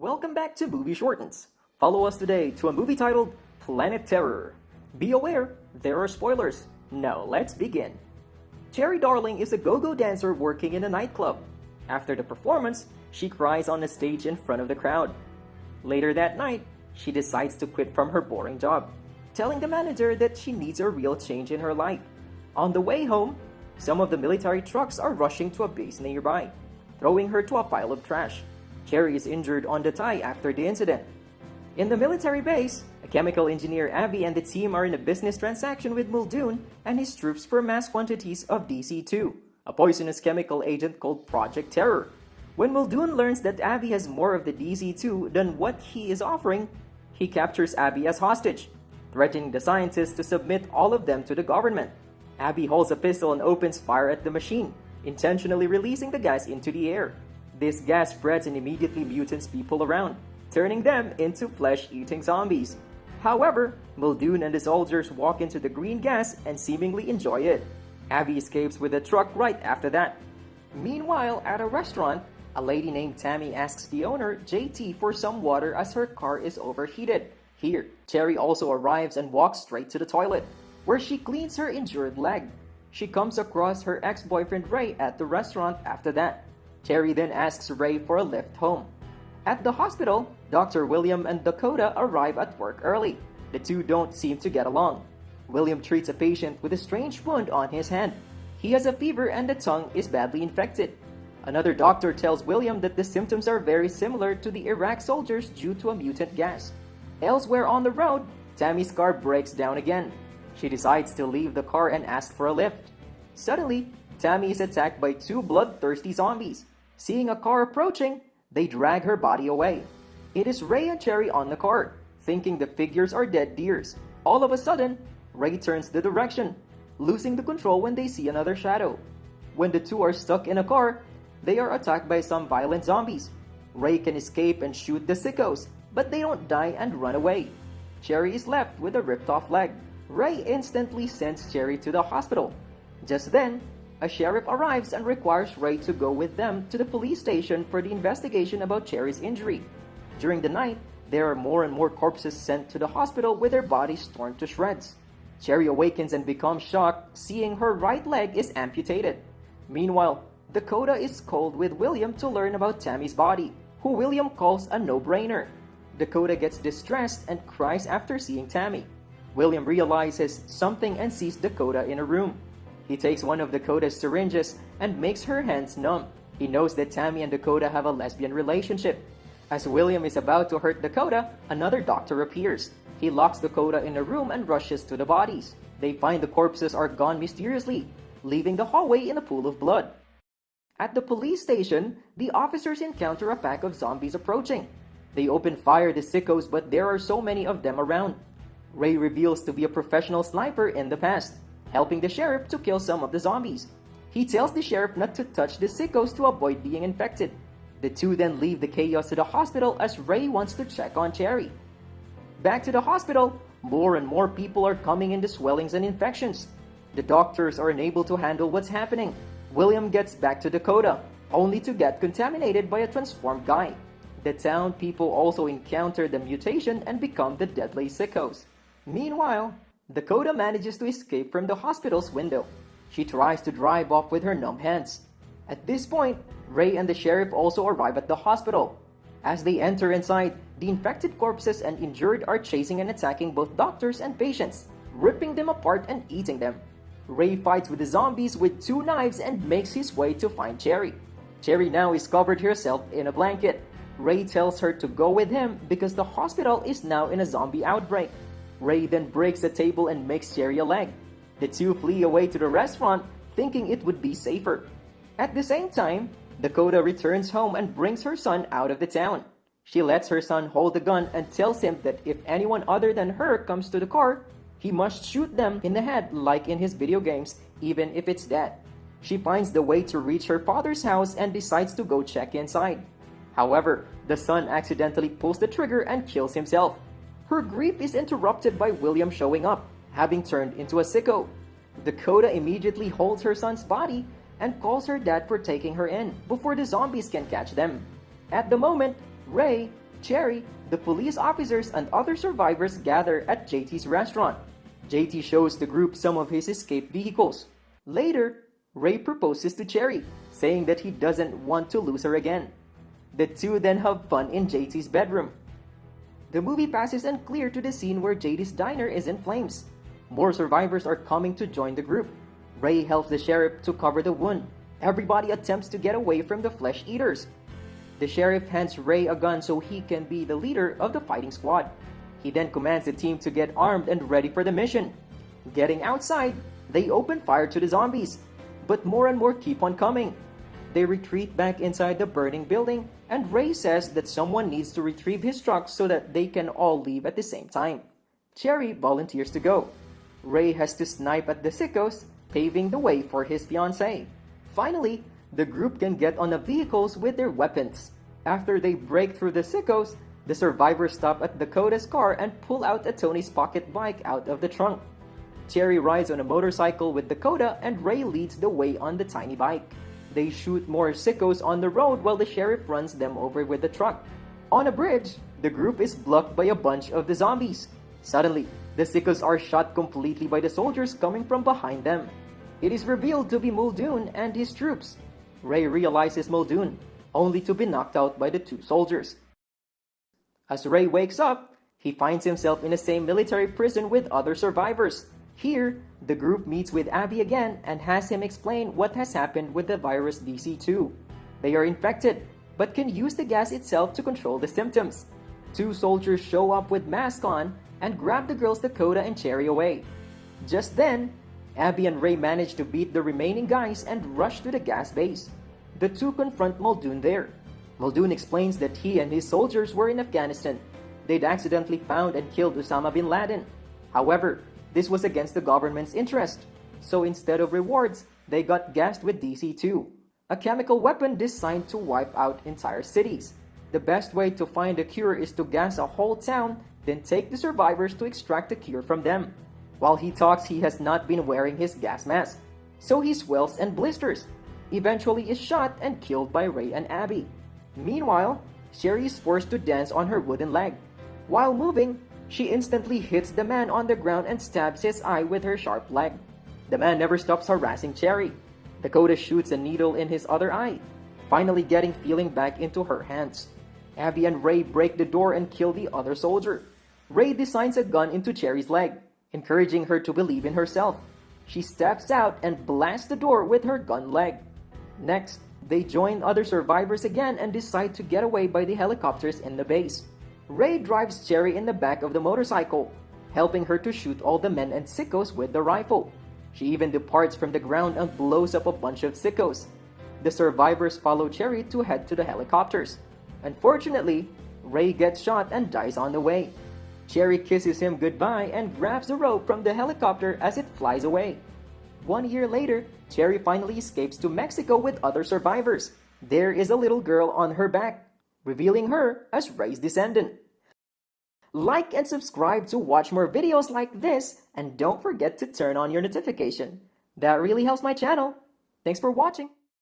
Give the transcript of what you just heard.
Welcome back to Movie Shortens. Follow us today to a movie titled Planet Terror. Be aware, there are spoilers. Now let's begin. Cherry Darling is a go-go dancer working in a nightclub. After the performance, she cries on the stage in front of the crowd. Later that night, she decides to quit from her boring job, telling the manager that she needs a real change in her life. On the way home, some of the military trucks are rushing to a base nearby, throwing her to a pile of trash. Cherry is injured on the thigh after the incident. In the military base, a chemical engineer Abby and the team are in a business transaction with Muldoon and his troops for mass quantities of DC-2, a poisonous chemical agent called Project Terror. When Muldoon learns that Abby has more of the DC-2 than what he is offering, he captures Abby as hostage, threatening the scientists to submit all of them to the government. Abby holds a pistol and opens fire at the machine, intentionally releasing the gas into the air. This gas spreads and immediately mutants people around, turning them into flesh-eating zombies. However, Muldoon and the soldiers walk into the green gas and seemingly enjoy it. Abby escapes with a truck right after that. Meanwhile, at a restaurant, a lady named Tammy asks the owner, JT, for some water as her car is overheated. Here, Cherry also arrives and walks straight to the toilet, where she cleans her injured leg. She comes across her ex-boyfriend Ray at the restaurant after that. Cherry then asks Ray for a lift home. At the hospital, Dr. William and Dakota arrive at work early. The two don't seem to get along. William treats a patient with a strange wound on his hand. He has a fever and the tongue is badly infected. Another doctor tells William that the symptoms are very similar to the Iraq soldiers due to a mutant gas. Elsewhere on the road, Tammy's car breaks down again. She decides to leave the car and ask for a lift. Suddenly, Tammy is attacked by two bloodthirsty zombies. Seeing a car approaching, they drag her body away. It is Ray and Cherry on the car, thinking the figures are dead deers. All of a sudden, Ray turns the direction, losing the control when they see another shadow. When the two are stuck in a car, they are attacked by some violent zombies. Ray can escape and shoot the sickos, but they don't die and run away. Cherry is left with a ripped-off leg. Ray instantly sends Cherry to the hospital. Just then, a sheriff arrives and requires Ray to go with them to the police station for the investigation about Cherry's injury. During the night, there are more and more corpses sent to the hospital with their bodies torn to shreds. Cherry awakens and becomes shocked, seeing her right leg is amputated. Meanwhile, Dakota is called with William to learn about Tammy's body, who William calls a no-brainer. Dakota gets distressed and cries after seeing Tammy. William realizes something and sees Dakota in a room. He takes one of Dakota's syringes and makes her hands numb. He knows that Tammy and Dakota have a lesbian relationship. As William is about to hurt Dakota, another doctor appears. He locks Dakota in a room and rushes to the bodies. They find the corpses are gone mysteriously, leaving the hallway in a pool of blood. At the police station, the officers encounter a pack of zombies approaching. They open fire the sickos, but there are so many of them around. Ray reveals to be a professional sniper in the past, helping the sheriff to kill some of the zombies. He tells the sheriff not to touch the sickos to avoid being infected. The two then leave the chaos to the hospital as Ray wants to check on Cherry. Back to the hospital, more and more people are coming in the swellings and infections. The doctors are unable to handle what's happening. William gets back to Dakota, only to get contaminated by a transformed guy. The town people also encounter the mutation and become the deadly sickos. Meanwhile, Dakota manages to escape from the hospital's window. She tries to drive off with her numb hands. At this point, Ray and the sheriff also arrive at the hospital. As they enter inside, the infected corpses and injured are chasing and attacking both doctors and patients, ripping them apart and eating them. Ray fights with the zombies with two knives and makes his way to find Cherry. Cherry now is covered herself in a blanket. Ray tells her to go with him because the hospital is now in a zombie outbreak. Ray then breaks the table and makes Cherry a leg. The two flee away to the restaurant, thinking it would be safer. At the same time, Dakota returns home and brings her son out of the town. She lets her son hold the gun and tells him that if anyone other than her comes to the car, he must shoot them in the head like in his video games, even if it's dead. She finds the way to reach her father's house and decides to go check inside. However, the son accidentally pulls the trigger and kills himself. Her grief is interrupted by William showing up, having turned into a sicko. Dakota immediately holds her son's body and calls her dad for taking her in before the zombies can catch them. At the moment, Ray, Cherry, the police officers, and other survivors gather at JT's restaurant. JT shows the group some of his escaped vehicles. Later, Ray proposes to Cherry, saying that he doesn't want to lose her again. The two then have fun in JT's bedroom. The movie passes unclear to the scene where JT's diner is in flames. More survivors are coming to join the group. Ray helps the sheriff to cover the wound. Everybody attempts to get away from the flesh eaters. The sheriff hands Ray a gun so he can be the leader of the fighting squad. He then commands the team to get armed and ready for the mission. Getting outside, they open fire to the zombies, but more and more keep on coming. They retreat back inside the burning building, and Ray says that someone needs to retrieve his truck so that they can all leave at the same time. Cherry volunteers to go. Ray has to snipe at the sickos, paving the way for his fiancée. Finally, the group can get on the vehicles with their weapons. After they break through the sickos, the survivors stop at Dakota's car and pull out a Tony's pocket bike out of the trunk. Cherry rides on a motorcycle with Dakota, and Ray leads the way on the tiny bike. They shoot more sickos on the road while the sheriff runs them over with the truck. On a bridge, the group is blocked by a bunch of the zombies. Suddenly, the sickos are shot completely by the soldiers coming from behind them. It is revealed to be Muldoon and his troops. Ray realizes Muldoon, only to be knocked out by the two soldiers. As Ray wakes up, he finds himself in the same military prison with other survivors. Here, the group meets with Abby again and has him explain what has happened with the virus DC-2. They are infected, but can use the gas itself to control the symptoms. Two soldiers show up with masks on and grab the girls Dakota and Cherry away. Just then, Abby and Ray manage to beat the remaining guys and rush to the gas base. The two confront Muldoon there. Muldoon explains that he and his soldiers were in Afghanistan. They'd accidentally found and killed Osama bin Laden. However, this was against the government's interest. So instead of rewards, they got gassed with DC-2, a chemical weapon designed to wipe out entire cities. The best way to find a cure is to gas a whole town, then take the survivors to extract the cure from them. While he talks, he has not been wearing his gas mask, so he swells and blisters. Eventually is shot and killed by Ray and Abby. Meanwhile, Cherry is forced to dance on her wooden leg. While moving, she instantly hits the man on the ground and stabs his eye with her sharp leg. The man never stops harassing Cherry. Dakota shoots a needle in his other eye, finally getting feeling back into her hands. Abby and Ray break the door and kill the other soldier. Ray designs a gun into Cherry's leg, encouraging her to believe in herself. She steps out and blasts the door with her gun leg. Next, they join other survivors again and decide to get away by the helicopters in the base. Ray drives Cherry in the back of the motorcycle, helping her to shoot all the men and sickos with the rifle. She even departs from the ground and blows up a bunch of sickos. The survivors follow Cherry to head to the helicopters. Unfortunately, Ray gets shot and dies on the way. Cherry kisses him goodbye and grabs the rope from the helicopter as it flies away. 1 year later, Cherry finally escapes to Mexico with other survivors. There is a little girl on her back, revealing her as Ray's descendant. Like and subscribe to watch more videos like this, and don't forget to turn on your notification. That really helps my channel. Thanks for watching.